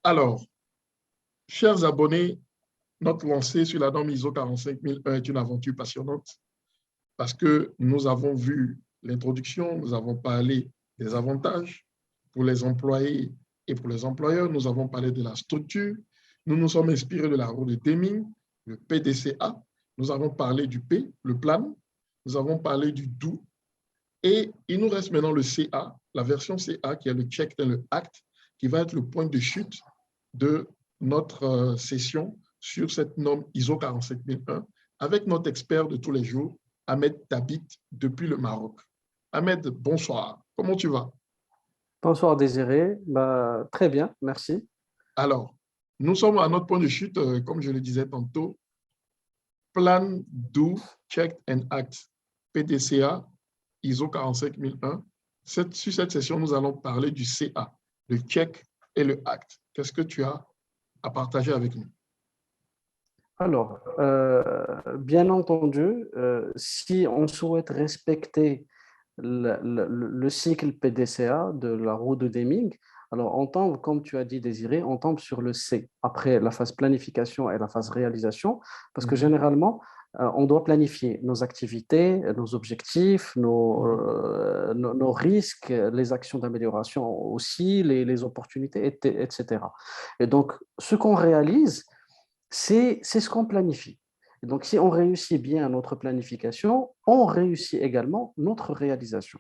Alors, chers abonnés, notre lancée sur la norme ISO 45001 est une aventure passionnante parce que nous avons vu l'introduction, nous avons parlé des avantages pour les employés et pour les employeurs, nous avons parlé de la structure, nous nous sommes inspirés de la roue de Deming, le PDCA, nous avons parlé du P, le plan, nous avons parlé du DO, et il nous reste maintenant le CA, la version CA qui est le Check and le Act, qui va être le point de chute de notre session sur cette norme ISO 45001 avec notre expert de tous les jours, Ahmed Tabit, depuis le Maroc. Ahmed, bonsoir. Comment tu vas? Bonsoir Désiré, très bien, merci. Alors, nous sommes à notre point de chute, comme je le disais tantôt, Plan, Do, Check and Act, PDCA, ISO 45001. Sur cette session, nous allons parler du CA, le Check et le Act. Qu'est-ce que tu as à partager avec nous? Alors, bien entendu, si on souhaite respecter le cycle PDCA de la roue de Deming, alors on tombe, comme tu as dit Désiré, on tombe sur le C, après la phase planification et la phase réalisation, parce que généralement, on doit planifier nos activités, nos objectifs, nos risques, les actions d'amélioration aussi, les opportunités, etc. Et donc, ce qu'on réalise, c'est ce qu'on planifie. Et donc, si on réussit bien notre planification, on réussit également notre réalisation.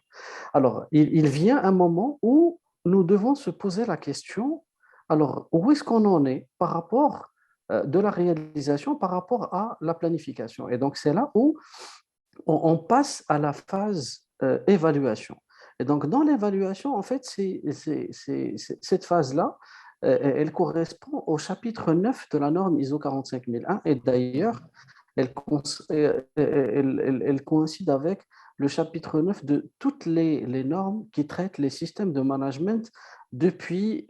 Alors, il vient un moment où nous devons se poser la question, alors, où est-ce qu'on en est par rapport de la réalisation par rapport à la planification? Et donc, c'est là où on passe à la phase évaluation. Et donc, dans l'évaluation, en fait, cette phase-là, elle correspond au chapitre 9 de la norme ISO 45001. Et d'ailleurs, elle coïncide avec le chapitre 9 de toutes les normes qui traitent les systèmes de management depuis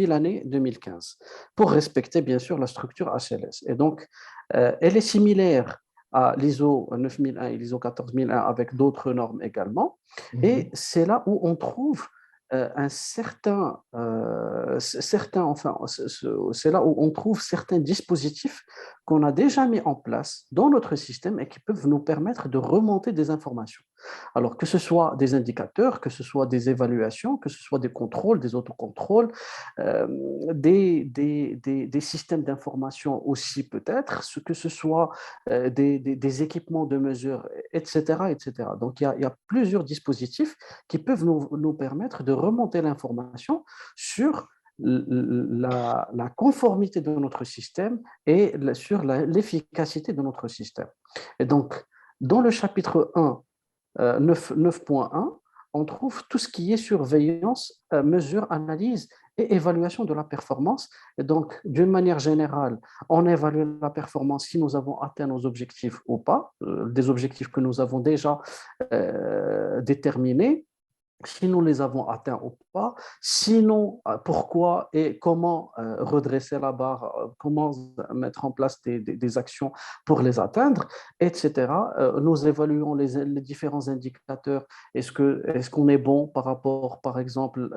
l'année 2015, pour respecter bien sûr la structure HLS. Et donc, elle est similaire à l'ISO 9001 et l'ISO 14001 avec d'autres normes également. Et c'est là où on trouve c'est là où on trouve certains dispositifs qu'on a déjà mis en place dans notre système et qui peuvent nous permettre de remonter des informations. Alors, que ce soit des indicateurs, que ce soit des évaluations, que ce soit des contrôles, des autocontrôles, des systèmes d'information aussi peut-être, que ce soit des équipements de mesure, etc. etc. Donc, il y a plusieurs dispositifs qui peuvent nous permettre de remonter l'information sur la conformité de notre système et sur l'efficacité de notre système. Et donc, dans le chapitre 1, 9.1, on trouve tout ce qui est surveillance, mesure, analyse et évaluation de la performance. Et donc, d'une manière générale, on évalue la performance si nous avons atteint nos objectifs ou pas, des objectifs que nous avons déjà déterminés, si nous les avons atteints ou pas, sinon pourquoi et comment redresser la barre, comment mettre en place des actions pour les atteindre, etc. Nous évaluons les différents indicateurs. Est-ce qu'on est bon par rapport, par exemple,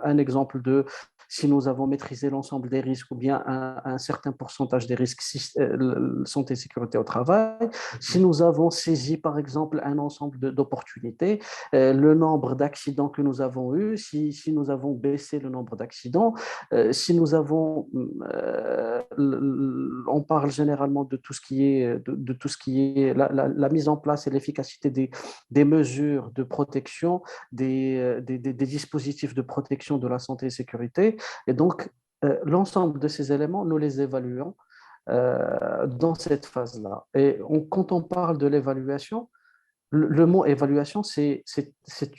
un exemple de si nous avons maîtrisé l'ensemble des risques ou bien un certain pourcentage des risques santé et sécurité au travail, si nous avons saisi, par exemple, un ensemble d'opportunités, le nombre d'accidents que nous avons eus, si nous avons baissé le nombre d'accidents, si nous avons, on parle généralement de tout ce qui est, de tout ce qui est la mise en place et l'efficacité des mesures de protection, des dispositifs de protection de la santé et sécurité. Et donc, l'ensemble de ces éléments, nous les évaluons dans cette phase-là. Et quand on parle de l'évaluation, le mot évaluation, c'est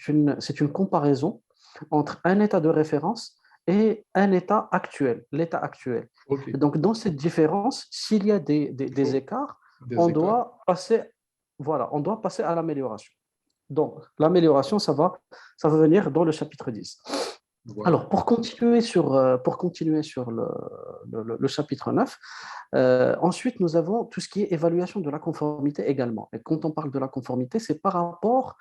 une comparaison entre un état de référence et un état actuel, l'état actuel. Okay. Donc, dans cette différence, s'il y a des écarts, on doit passer à l'amélioration. Donc, l'amélioration, ça va venir dans le chapitre 10. Voilà. Alors, pour continuer sur le chapitre 9, ensuite, nous avons tout ce qui est évaluation de la conformité également. Et quand on parle de la conformité, c'est par rapport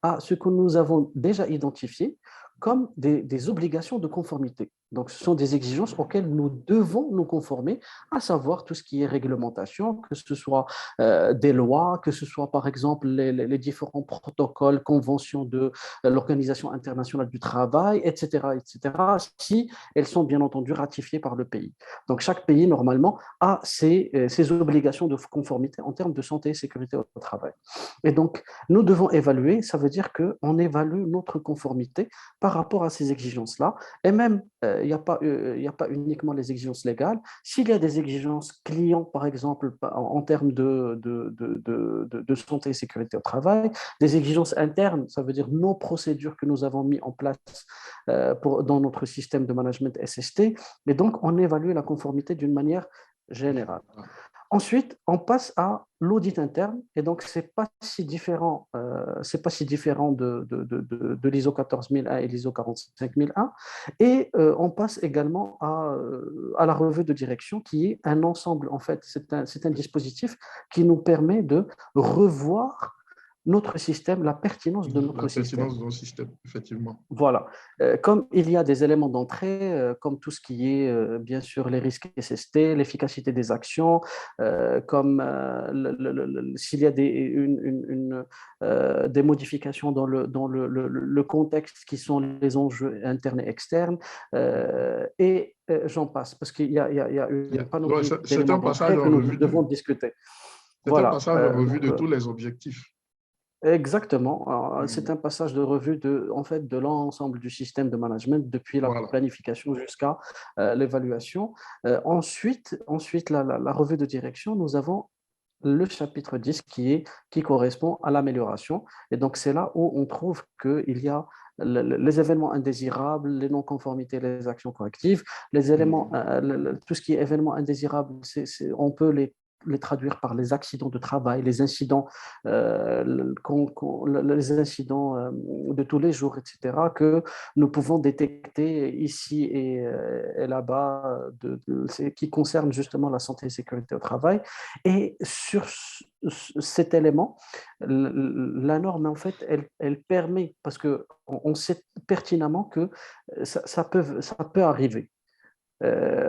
à ce que nous avons déjà identifié comme des obligations de conformité. Donc, ce sont des exigences auxquelles nous devons nous conformer, à savoir tout ce qui est réglementation, que ce soit des lois, que ce soit par exemple les différents protocoles, conventions de l'Organisation internationale du travail, etc., etc., si elles sont bien entendu ratifiées par le pays. Donc, chaque pays, normalement, a ses obligations de conformité en termes de santé et sécurité au travail. Et donc, nous devons évaluer, ça veut dire qu'on évalue notre conformité par rapport à ces exigences-là. Et même, il n'y a pas uniquement les exigences légales. S'il y a des exigences clients, par exemple, en termes de santé et sécurité au travail, des exigences internes, ça veut dire nos procédures que nous avons mis en place dans notre système de management SST. Et donc, on évalue la conformité d'une manière générale. Ensuite, on passe à l'audit interne, et donc c'est pas si différent de l'ISO 14001 et l'ISO 45001. Et on passe également à la revue de direction, qui est un ensemble, en fait, c'est un dispositif qui nous permet de revoir notre système, la pertinence de La notre système. pertinence de nos systèmes, effectivement. Voilà. Comme il y a des éléments d'entrée, comme tout ce qui est, bien sûr, les risques SST, l'efficacité des actions, comme s'il y a des modifications dans le contexte qui sont les enjeux internes et externes, j'en passe, parce qu'il y a une Ouais, panoplie c'est un d'éléments passage d'entrée que en nous revue devons discuter. c'est un Voilà. passage en revue de tous les objectifs. Exactement. C'est Mm. un passage de revue en fait, de l'ensemble du système de management, depuis la Voilà. planification jusqu'à l'évaluation. Ensuite la revue de direction, nous avons le chapitre 10 qui correspond à l'amélioration. Et donc, c'est là où on trouve qu'il y a les événements indésirables, les non-conformités, les actions correctives. Les éléments, Mm. tout ce qui est événements indésirables, on peut les traduire par les accidents de travail, les incidents, les incidents de tous les jours, etc., que nous pouvons détecter ici et là-bas, qui concernent justement la santé et la sécurité au travail. Et sur cet élément, la norme, en fait, elle permet, parce qu'on sait pertinemment que ça peut arriver.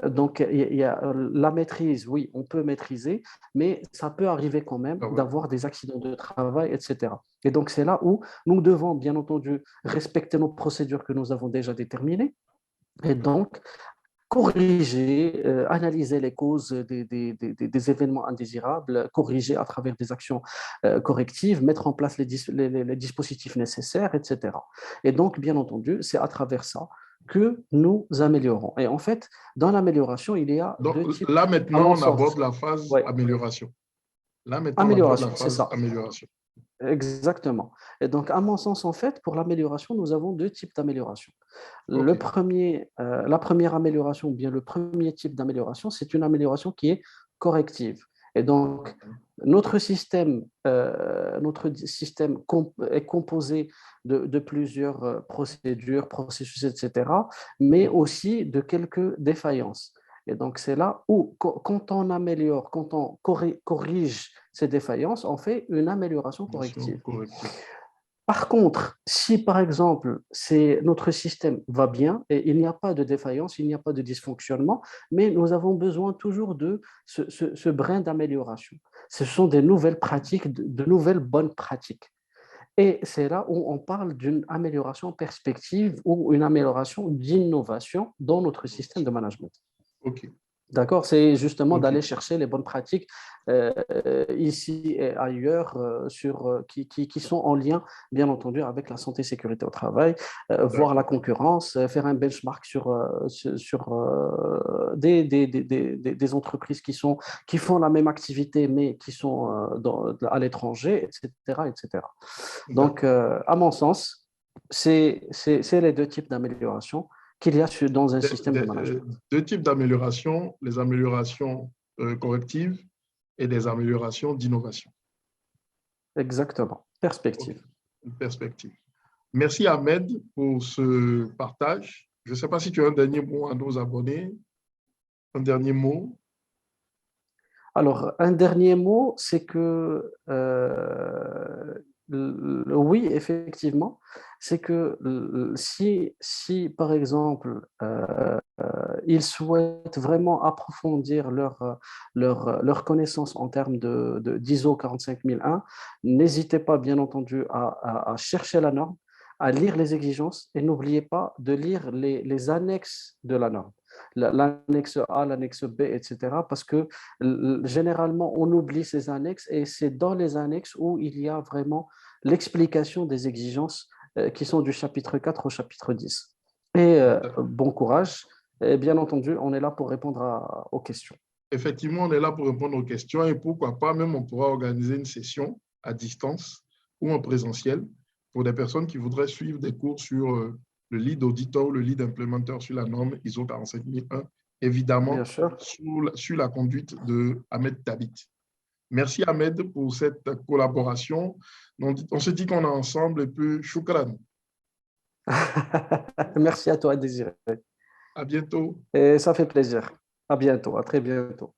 Donc, il y a la maîtrise, oui, on peut maîtriser, mais ça peut arriver quand même Ah ouais. d'avoir des accidents de travail, etc. Et donc, c'est là où nous devons, bien entendu, respecter nos procédures que nous avons déjà déterminées, et donc corriger, analyser les causes des événements indésirables, corriger à travers des actions correctives, mettre en place les dispositifs nécessaires, etc. Et donc, bien entendu, c'est à travers ça que nous améliorons. Et en fait, dans l'amélioration, il y a Donc deux types, là, à maintenant, mon on aborde sens. la phase Oui, amélioration. Là, maintenant, on aborde la amélioration, c'est phase ça. amélioration. Exactement. Et donc, à mon sens, en fait, pour l'amélioration, nous avons deux types d'amélioration. OK. La première amélioration, ou bien le premier type d'amélioration, c'est une amélioration qui est corrective. Et donc, notre système est composé de plusieurs procédures, processus, etc., mais aussi de quelques défaillances. Et donc, c'est là où, quand on améliore, quand on corrige ces défaillances, on fait une amélioration corrective. Corrective. Par contre, si par exemple notre système va bien et il n'y a pas de défaillance, il n'y a pas de dysfonctionnement, mais nous avons besoin toujours de ce brin d'amélioration. Ce sont des nouvelles pratiques, de nouvelles bonnes pratiques. Et c'est là où on parle d'une amélioration perspective ou une amélioration d'innovation dans notre système de management. OK. D'accord, c'est justement OK. d'aller chercher les bonnes pratiques ici et ailleurs qui sont en lien, bien entendu, avec la santé et sécurité au travail, voir la D'accord. concurrence, faire un benchmark sur des entreprises qui font la même activité mais qui sont à l'étranger, etc., etc. Donc, D'accord. à mon sens, c'est les deux types d'amélioration qu'il y a dans un système de management. Deux types d'amélioration, les améliorations correctives et des améliorations d'innovation. Exactement. OK. Perspective. Une perspective. Merci Ahmed pour ce partage. Je ne sais pas si tu as un dernier mot à nos abonnés. Un dernier mot. Alors, un dernier mot, c'est que oui, effectivement, c'est que si par exemple, ils souhaitent vraiment approfondir leur connaissance en termes d'ISO 45001, n'hésitez pas, bien entendu, à chercher la norme, à lire les exigences et n'oubliez pas de lire les annexes de la norme, l'annexe A, l'annexe B, etc. Parce que généralement, on oublie ces annexes et c'est dans les annexes où il y a vraiment l'explication des exigences qui sont du chapitre 4 au chapitre 10. Et bon courage. Et bien entendu, on est là pour répondre aux questions. Effectivement, on est là pour répondre aux questions et pourquoi pas, même on pourra organiser une session à distance ou en présentiel pour des personnes qui voudraient suivre des cours sur le lead auditor ou le lead implémentaire sur la norme ISO 45001, Bien évidemment sûr. sur la conduite de Ahmed Tabit. Merci Ahmed pour cette collaboration. On se dit qu'on est ensemble et puis shukran. Merci à toi, Désiré. À bientôt. Et ça fait plaisir. À bientôt, à très bientôt.